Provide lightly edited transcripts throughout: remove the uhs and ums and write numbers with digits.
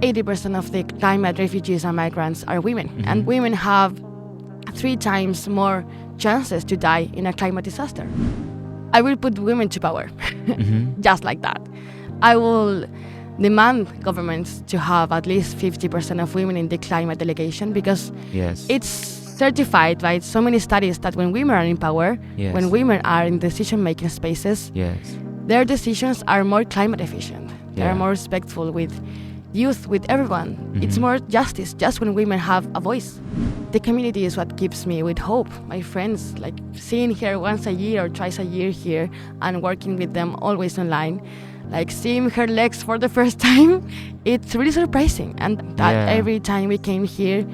80% of the climate refugees and migrants are women. And women have 3 times more chances to die in a climate disaster. I will put women to power, just like that. I will demand governments to have at least 50% of women in the climate delegation, because it's certified by so many studies that when women are in power, when women are in decision-making spaces, their decisions are more climate efficient. They are more respectful with youth, with everyone. It's more justice just when women have a voice. The community is what gives me with hope. My friends, like seeing her once a year or twice a year here and working with them always online, like seeing her legs for the first time, it's really surprising. And that every time we came here,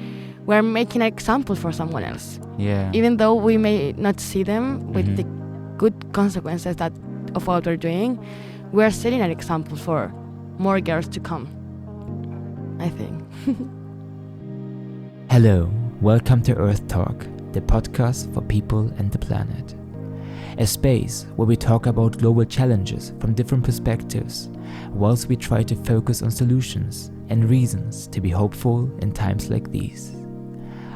we're making an example for someone else. Even though we may not see them with the good consequences of what we're doing, we're setting an example for more girls to come, I think. Hello, welcome to Earth Talk, the podcast for people and the planet. A space where we talk about global challenges from different perspectives, whilst we try to focus on solutions and reasons to be hopeful in times like these.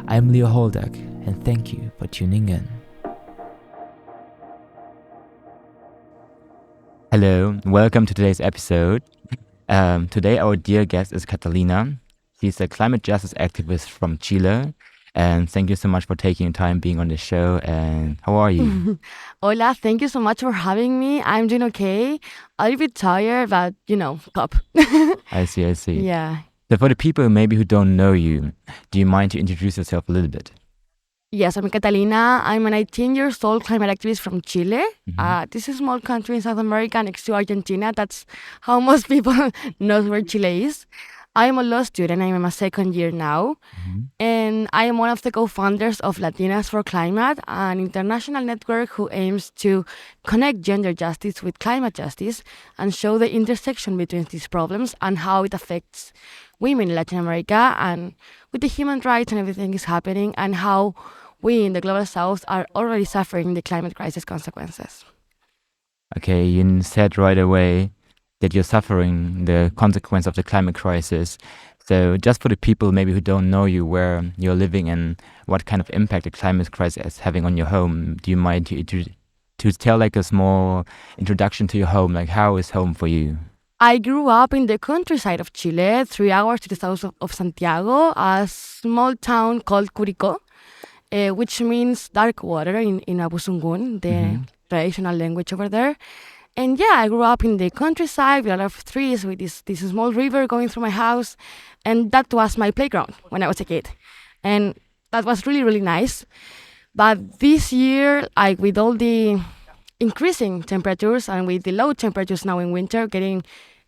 I'm Holldack, and thank you for tuning in. Hello, welcome to today's episode. Today our dear guest is Catalina. She's a climate justice activist from Chile. And thank you so much for taking time being on the show. And how are you? Hola, thank you so much for having me. I'm doing okay. A little bit tired, but top. I see. Yeah. So for the people maybe who don't know you, do you mind to introduce yourself a little bit? Yes, I'm Catalina. I'm a 19 years old climate activist from Chile. This is a small country in South America next to Argentina. That's how most people know where Chile is. I'm a law student. I'm in my second year now. And I am one of the co-founders of Latinas for Climate, an international network who aims to connect gender justice with climate justice and show the intersection between these problems and how it affects women in Latin America, and with the human rights and everything is happening, and how we in the Global South are already suffering the climate crisis consequences. Okay, you said right away that you're suffering the consequence of the climate crisis. So just for the people maybe who don't know you, where you're living and what kind of impact the climate crisis is having on your home, do you mind to tell like a small introduction to your home? Like, how is home for you? I grew up in the countryside of Chile, 3 hours to the south of Santiago, a small town called Curicó, which means dark water in Abuzungun, the traditional language over there. And yeah, I grew up in the countryside with a lot of trees, with this small river going through my house. And that was my playground when I was a kid. And that was really, really nice. But this year, with all the increasing temperatures and with the low temperatures now in winter, getting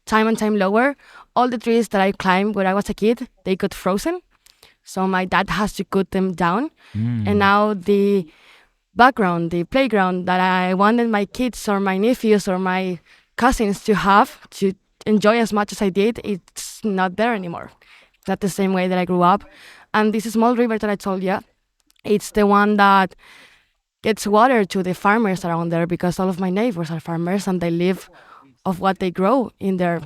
time and time lower, all the trees that I climbed when I was a kid, they got frozen. So my dad has to cut them down. And now the playground that I wanted my kids or my nephews or my cousins to have to enjoy as much as I did, it's not there anymore. It's not the same way that I grew up. And this small river that I told you, it's the one that gets water to the farmers around there, because all of my neighbors are farmers and they live of what they grow in their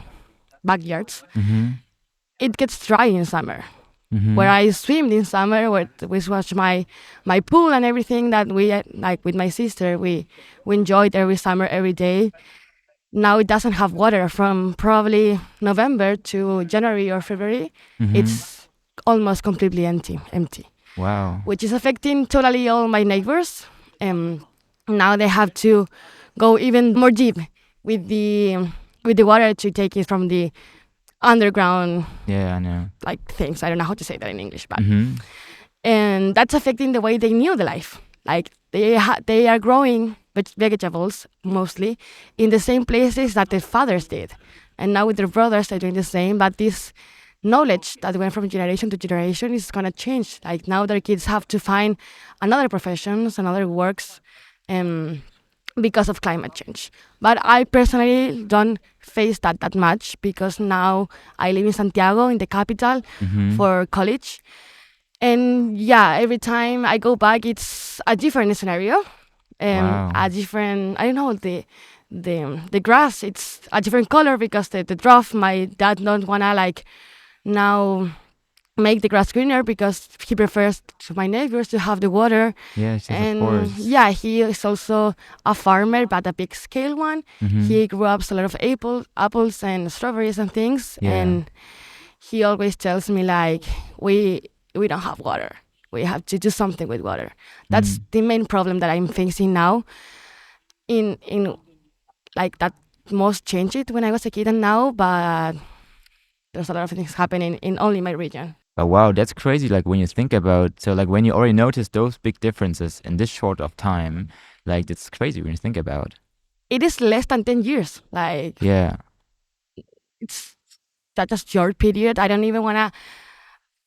backyards. It gets dry in summer. Where I swim in summer, which was my pool and everything that we, like with my sister, we enjoyed every summer, every day. Now it doesn't have water from probably November to January or February. It's almost completely empty. Wow. Which is affecting totally all my neighbors. Now they have to go even more deep with the water to take it from the underground, I know, like things. I don't know how to say that in English, but and that's affecting the way they knew the life. Like they are growing vegetables mostly in the same places that their fathers did, and now with their brothers they're doing the same. But this knowledge that went from generation to generation is gonna change. Like now their kids have to find another professions, another works, because of climate change. But I personally don't face that much, because now I live in Santiago, in the capital, for college. And yeah, every time I go back, it's a different scenario. A different, I don't know, the grass, it's a different color because the drought, my dad don't wanna now make the grass greener because he prefers to my neighbors to have the water. Yes, of And course. yeah, he is also a farmer, but a big scale one. Mhm. He grew up a lot of apples and strawberries and things. Yeah. And he always tells me like, we don't have water. We have to do something with water. That's the main problem that I'm facing now. In like that most changed when I was a kid and now, but there's a lot of things happening in only my region. But wow, that's crazy. Like when you think about, so like when you already notice those big differences in this short of time, like it's crazy when you think about. It is less than 10 years. Like Yeah. it's such a short period. I don't even want to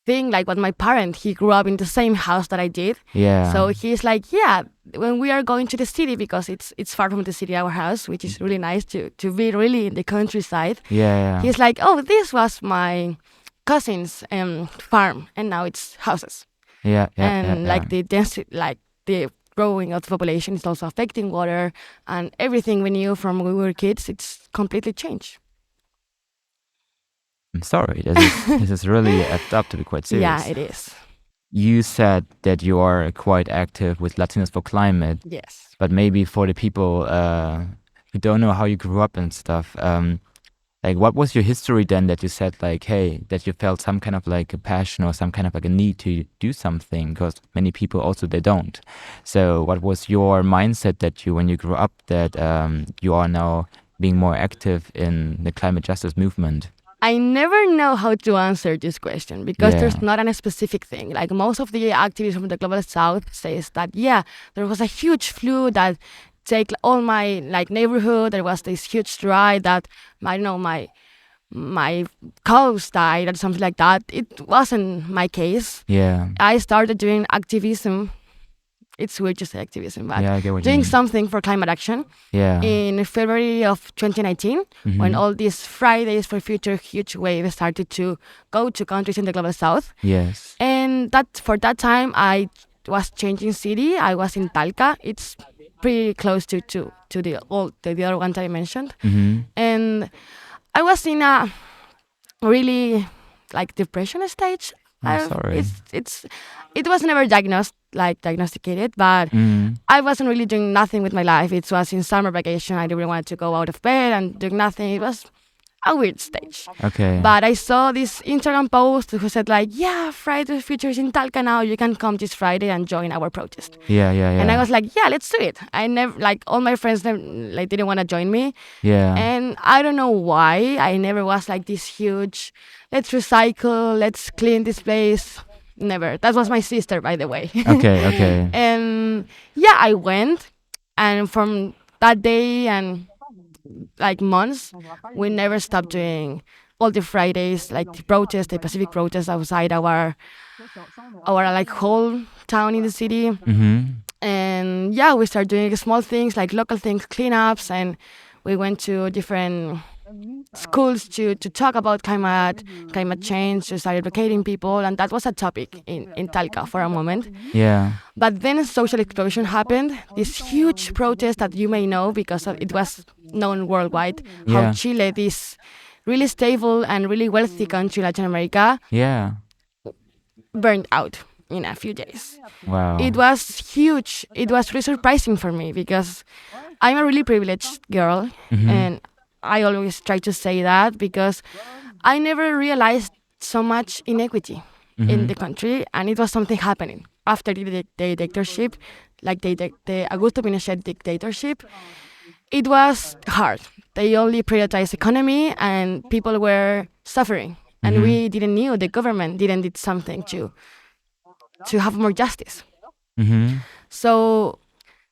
think like what my parent, he grew up in the same house that I did. Yeah. So he's like, yeah, when we are going to the city, because it's far from the city, our house, which is really nice to be really in the countryside. Yeah. He's like, oh, this was my cousin's farm, and now it's houses. Yeah. And like the density, like the growing of the population is also affecting water, and everything we knew from when we were kids, it's completely changed. I'm sorry. This is really apt up to be quite serious. Yeah, it is. You said that you are quite active with Latinas for Climate, Yes. but maybe for the people who don't know how you grew up and stuff, like what was your history then that you said like, hey, that you felt some kind of like a passion or some kind of like a need to do something? Because many people also, they don't. So what was your mindset that you, when you grew up, that you are now being more active in the climate justice movement? I never know how to answer this question because Yeah. there's not a specific thing. Like most of the activists from the global south says that, yeah, there was a huge flood that take all my like neighborhood. There was this huge dry that I don't know my cows died or something like that. It wasn't my case. Yeah. I started doing activism. It's weird to say activism, but Yeah, I get what you doing mean. something for climate action Yeah. in February of 2019, when Mhm. all these Fridays for Future huge wave started to go to countries in the global south. Yes. And that for that time, I was changing city. I was in Talca. It's pretty close to the other one that I mentioned. Mm-hmm. And I was in a really like depression stage. I'm sorry. It was never diagnosticated, but I wasn't really doing nothing with my life. It was in summer vacation. I didn't want to go out of bed and do nothing. It was a weird stage. Okay. But I saw this Instagram post who said like, yeah, Friday the Future is in Talca now. You can come this Friday and join our protest. Yeah. And I was like, yeah, let's do it. I never, like all my friends like didn't want to join me. Yeah. And I don't know why. I never was like this huge, let's recycle, let's clean this place. Never. That was my sister, by the way. Okay. And yeah, I went. And from that day and like months, we never stopped doing all the Fridays, like the protests, the Pacific protests outside our like whole town in the city. Mm-hmm. And yeah, we started doing small things like local things, cleanups, and we went to different schools to talk about climate change, to start educating people, and that was a topic in Talca for a moment. Yeah. But then social explosion happened, this huge protest that you may know because it was known worldwide, Yeah. how Chile, this really stable and really wealthy country, Latin America, Yeah. burned out in a few days. Wow. It was huge. It was really surprising for me because I'm a really privileged girl, Mhm. and I always try to say that because I never realized so much inequity in the country, and it was something happening after the dictatorship, like the Augusto Pinochet dictatorship. It was hard. They only prioritized economy, and people were suffering, and we didn't knew the government didn't did something to have more justice. Mm-hmm. So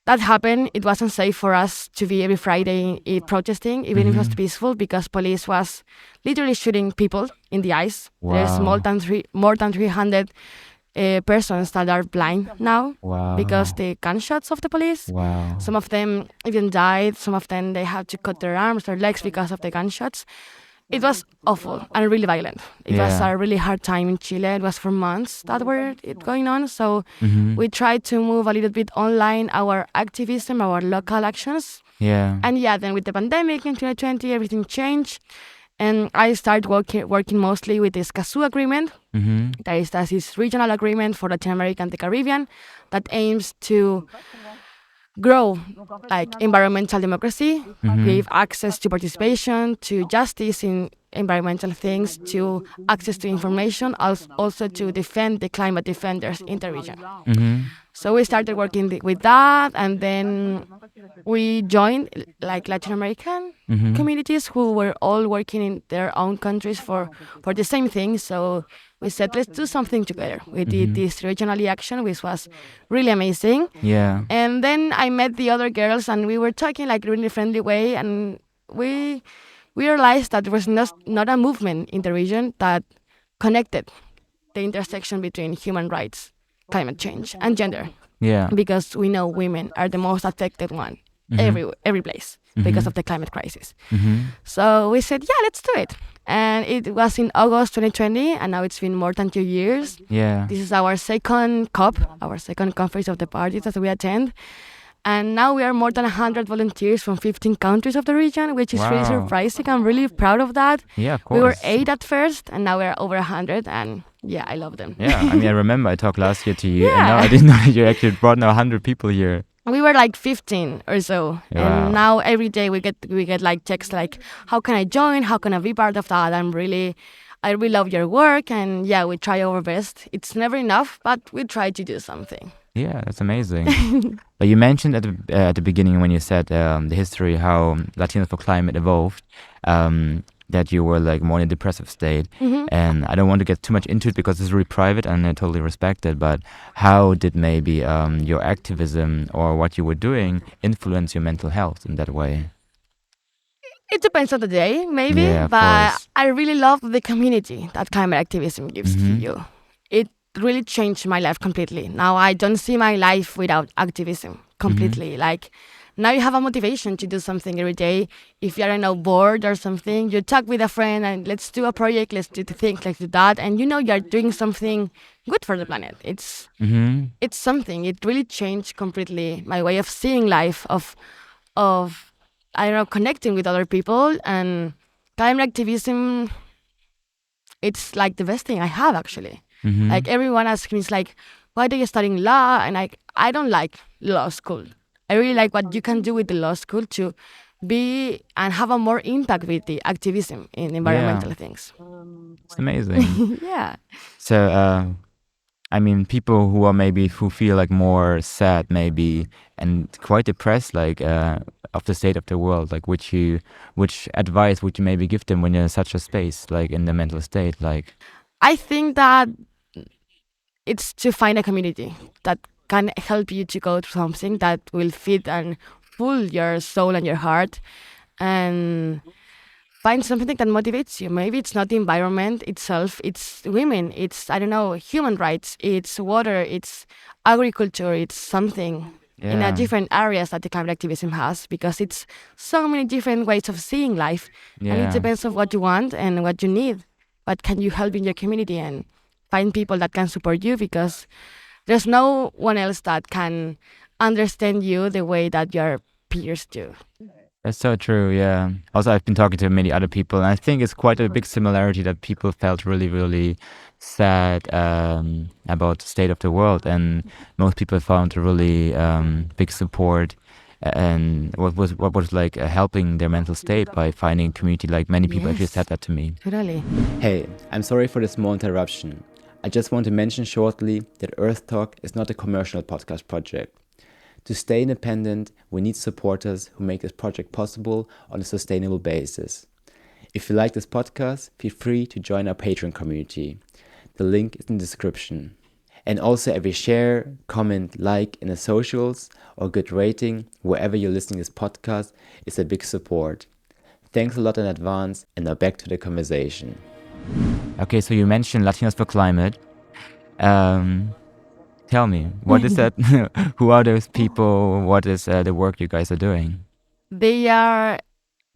that happened. It wasn't safe for us to be every Friday protesting, even if it was peaceful, because police was literally shooting people in the eyes. There's Wow. more than 300 persons that are blind now Wow. because the gunshots of the police. Wow. Some of them even died. Some of them they had to cut their arms, their legs because of the gunshots. It was awful and really violent. It was Yeah. a really hard time in Chile. It was for months that were it going on. So Mm-hmm. we tried to move a little bit online our activism, our local actions. Yeah. And yeah, then with the pandemic in 2020, everything changed. And I started working mostly with this CASU agreement. Mm-hmm. That is this regional agreement for Latin America and the Caribbean that aims to grow like environmental democracy, give access to participation, to justice in environmental things, to access to information, also to defend the climate defenders in the region. Mm-hmm. So we started working with that, and then we joined like Latin American communities who were all working in their own countries for the same thing. So we said, let's do something together. We did this regionally action, which was really amazing. Yeah. And then I met the other girls, and we were talking like really friendly way, and we realized that there was not a movement in the region that connected the intersection between human rights, climate change, and gender, Yeah. because we know women are the most affected one every place because of the climate crisis. So we said, yeah, let's do it. And it was in August 2020, and now it's been more than 2 years. Yeah. This is our second COP, our second conference of the parties that we attend. And now we are more than 100 volunteers from 15 countries of the region, which is really Wow. surprising. I'm really proud of that. Yeah, of We were course. 8 at first, and now we're over 100, and yeah, I love them. Yeah, I mean, I remember I talked last year to you, and Yeah. now I didn't know that you actually brought now 100 people here. We were like 15 or so, Wow. and now every day we get like texts like, how can I join? How can I be part of that? I really love your work, and yeah, we try our best. It's never enough, but we try to do something. Yeah, that's amazing. But you mentioned at the beginning when you said the history how Latinos for Climate evolved, that you were like more in a depressive state, and I don't want to get too much into it because it's really private and I totally respect it. But how did maybe your activism or what you were doing influence your mental health in that way? It depends on the day, maybe, Yeah, of but course. I really love the community that climate activism gives to you. It really changed my life completely. Now I don't see my life without activism completely. Like now you have a motivation to do something every day. If you're bored or something, you talk with a friend and let's do a project, let's do the thing, let's do that, and you're doing something good for the planet. It's something. It really changed completely my way of seeing life, of I don't know, connecting with other people. And climate activism, it's like the best thing I have actually. Like everyone asks me, it's like, why are you studying law? And I don't like law school. I really like what you can do with the law school to be and have a more impact with the activism in environmental things. It's amazing. Yeah. So, I mean, people who feel like more sad maybe and quite depressed, like of the state of the world, like which advice would you maybe give them when you're in such a space, like in the mental state, like? I think that it's to find a community that can help you to go through something that will fit and full your soul and your heart, and find something that motivates you. Maybe it's not the environment itself, it's women, it's, I don't know, human rights, it's water, it's agriculture, it's something in a different areas that the climate activism has, because it's so many different ways of seeing life, and it depends on what you want and what you need. What can you help in your community, and find people that can support you, because there's no one else that can understand you the way that your peers do. That's so true, yeah. Also, I've been talking to many other people, and I think it's quite a big similarity that people felt really, really sad about the state of the world, and most people found a really big support and what was like helping their mental state by finding community. Like many people actually said that to me. Totally. Hey, I'm sorry for the small interruption. I just want to mention shortly that Earth Talk is not a commercial podcast project. To stay independent, we need supporters who make this project possible on a sustainable basis. If you like this podcast, feel free to join our Patreon community. The link is in the description. And also every share, comment, like in the socials or good rating wherever you're listening to this podcast is a big support. Thanks a lot in advance, and now back to the conversation. Okay, so you mentioned Latinos for Climate. Tell me, what is that? Who are those people? What is the work you guys are doing? They are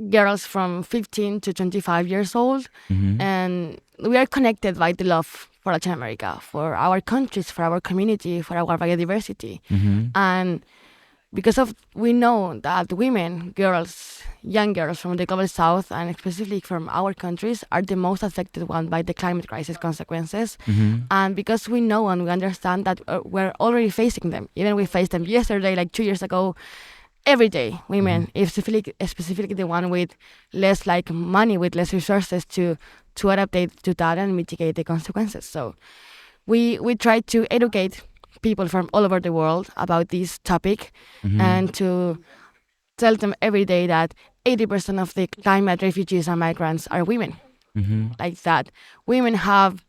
girls from 15 to 25 years old, and we are connected by the love for Latin America, for our countries, for our community, for our biodiversity. And because of we know that women, girls, young girls from the global south and specifically from our countries are the most affected one by the climate crisis consequences. And because we know and we understand that we're already facing them, even we faced them yesterday, like 2 years ago, every day, women, specifically the one with less like money, with less resources to adapt to that and mitigate the consequences. So we try to educate people from all over the world about this topic and to tell them every day that 80% of the climate refugees and migrants are women. Like that, women have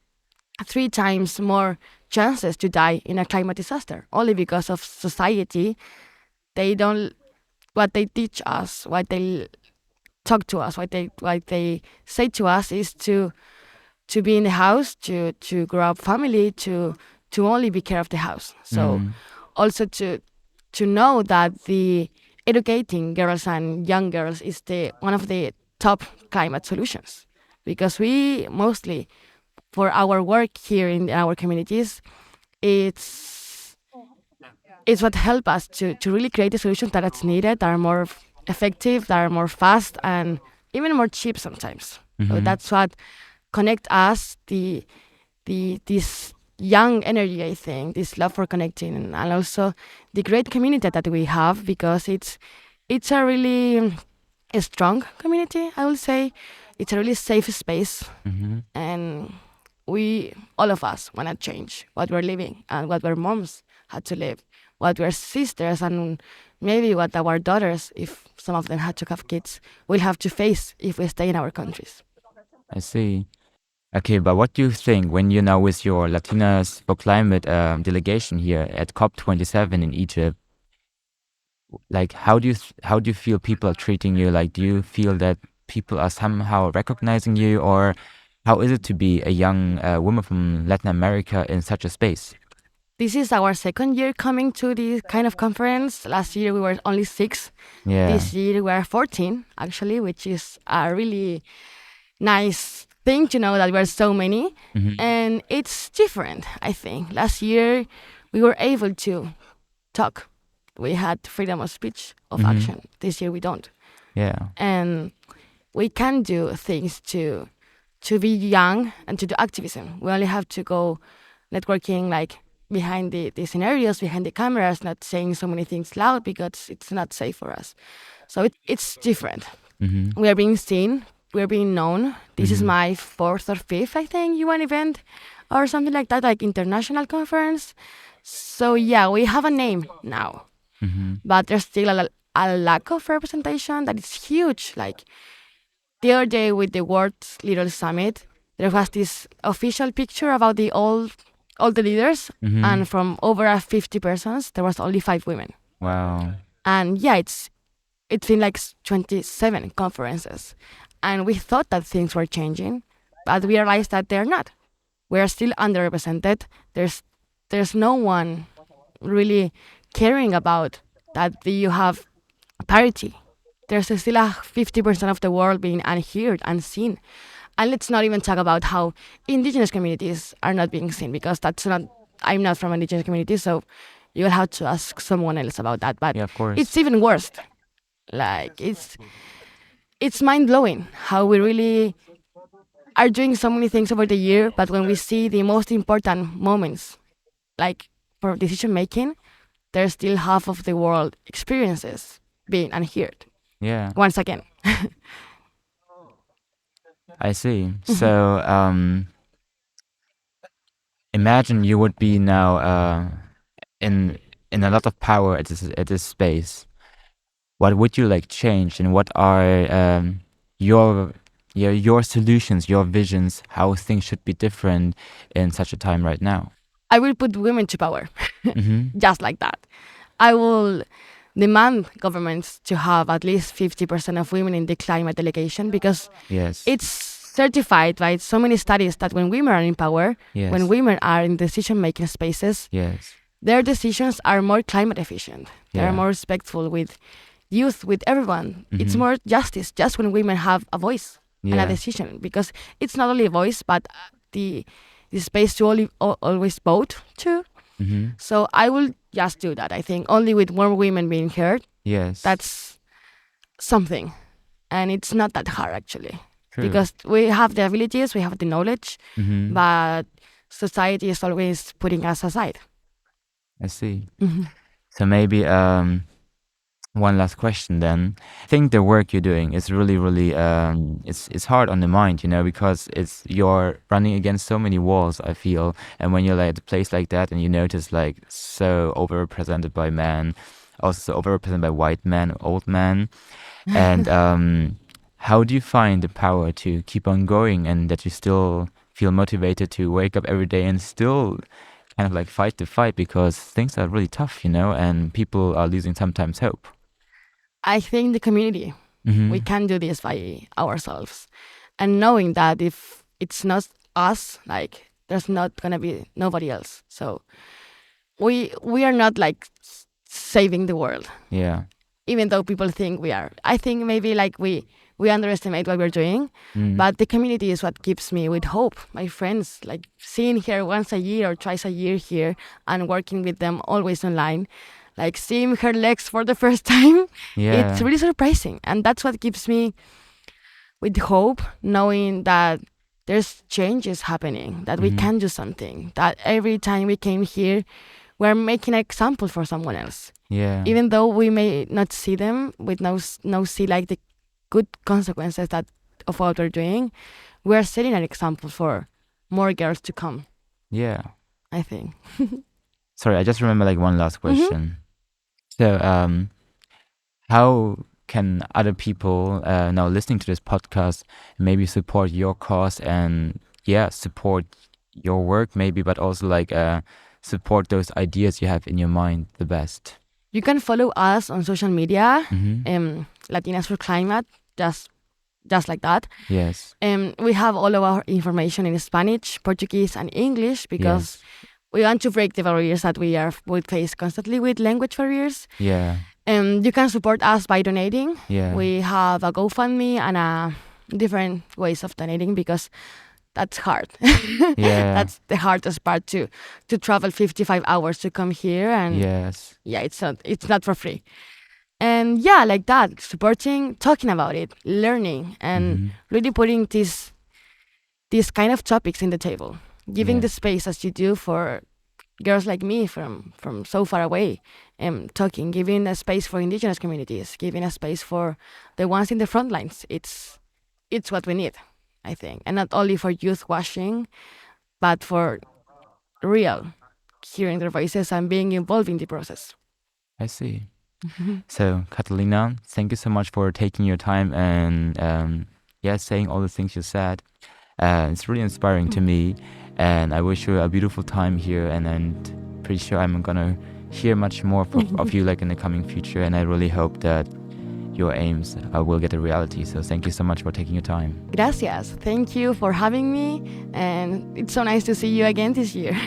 3 times more chances to die in a climate disaster only because of society. They don't what they teach us, what they talk to us, what they say to us is to be in the house, to grow up family, to only be care of the house. So also to know that the educating girls and young girls is the one of the top climate solutions, because we mostly for our work here in our communities, it's what help us to really create the solutions that it's needed, that are more effective, that are more fast, and even more cheap sometimes. So that's what connect us, this young energy, I think, this love for connecting, and also the great community that we have, because it's a really a strong community, I will say. It's a really safe space, and we, all of us, want to change what we're living and what our moms had to live, what we're sisters and maybe what our daughters, if some of them had to have kids, will have to face if we stay in our countries. I see. Okay, but what do you think when you're now with your Latinas for Climate delegation here at COP27 in Egypt? Like, how do you feel people are treating you? Like, do you feel that people are somehow recognizing you, or how is it to be a young woman from Latin America in such a space? This is our second year coming to this kind of conference. Last year we were only 6. Yeah. This year we are 14, actually, which is a really nice thing to know that we're so many. And it's different, I think. Last year we were able to talk. We had freedom of speech, of action. This year we don't. Yeah. And we can do things to be young and to do activism. We only have to go networking like behind the scenarios, behind the cameras, not saying so many things loud because it's not safe for us. So it's different. We are being seen, we are being known. This is my 4th or 5th, I think, UN event or something like that, like international conference. So yeah, we have a name now, but there's still a lack of representation that is huge. Like the other day with the World Leaders Summit, there was this official picture about all the leaders, and from over 50 persons, there was only 5 women. Wow. And yeah, it's been like 27 conferences, and we thought that things were changing, but we realized that they're not. We are still underrepresented. There's no one really caring about that you have parity. There's still a 50% of the world being unheard, unseen. And let's not even talk about how indigenous communities are not being seen, because I'm not from indigenous communities, so you'll have to ask someone else about that. But Yeah, of course. it's even worse. Like it's mind-blowing how we really are doing so many things over the year, but when we see the most important moments, like for decision making, there's still half of the world experiences being unheard. Yeah. Once again. I see. So, imagine you would be now in a lot of power at this space. What would you like change, and what are your solutions, your visions, how things should be different in such a time right now? I will put women to power, just like that. I will demand governments to have at least 50% of women in the climate delegation, because Yes. it's certified by so many studies that when women are in power, Yes. when women are in decision-making spaces, Yes. their decisions are more climate efficient. They Yeah. are more respectful with youth, with everyone. It's more justice just when women have a voice and Yeah. a decision, because it's not only a voice, but the space to always vote too. So I will just do that. I think only with more women being heard, Yes. that's something. And it's not that hard, actually. True. Because we have the abilities, we have the knowledge, but society is always putting us aside. I see. So maybe one last question then. I think the work you're doing is really, really it's hard on the mind, because you're running against so many walls, I feel. And when you're like at a place like that and you notice like so overrepresented by men, also so overrepresented by white men, old men, and how do you find the power to keep on going and that you still feel motivated to wake up every day and still kind of like fight the fight, because things are really tough, and people are losing sometimes hope? I think the community, we can do this by ourselves. And knowing that if it's not us, like there's not going to be nobody else. So we are not like saving the world. Yeah. Even though people think we are. I think maybe like we underestimate what we're doing, but the community is what keeps me with hope. My friends, like seeing her once a year or twice a year here and working with them always online, like seeing her legs for the first time, Yeah. it's really surprising. And that's what keeps me with hope, knowing that there's changes happening, that we can do something, that every time we came here, we're making an example for someone else. Yeah. Even though we may not see them, with no see like the good consequences that of what we're doing, we're setting an example for more girls to come, Yeah. I think. Sorry, I just remember like one last question. So, how can other people now listening to this podcast maybe support your cause and support your work maybe, but also like support those ideas you have in your mind the best? You can follow us on social media, Latinas for Climate, just like that. Yes. We have all of our information in Spanish, Portuguese, and English because we want to break the barriers that we face constantly with language barriers. Yeah. You can support us by donating. Yeah. We have a GoFundMe and different ways of donating because that's hard. Yeah. That's the hardest part to travel 55 hours to come here, and Yes. it's not for free. And like that, supporting, talking about it, learning, and really putting these kind of topics in the table, giving the space as you do for girls like me from so far away, talking, giving a space for indigenous communities, giving a space for the ones in the front lines. It's what we need, I think, and not only for youth washing, but for real hearing their voices and being involved in the process. I see. So, Catalina, thank you so much for taking your time and saying all the things you said. It's really inspiring to me, and I wish you a beautiful time here, and I'm pretty sure I'm gonna hear much more of you like in the coming future, and I really hope that your aims will get a reality. So thank you so much for taking your time. Gracias. Thank you for having me, and it's so nice to see you again this year.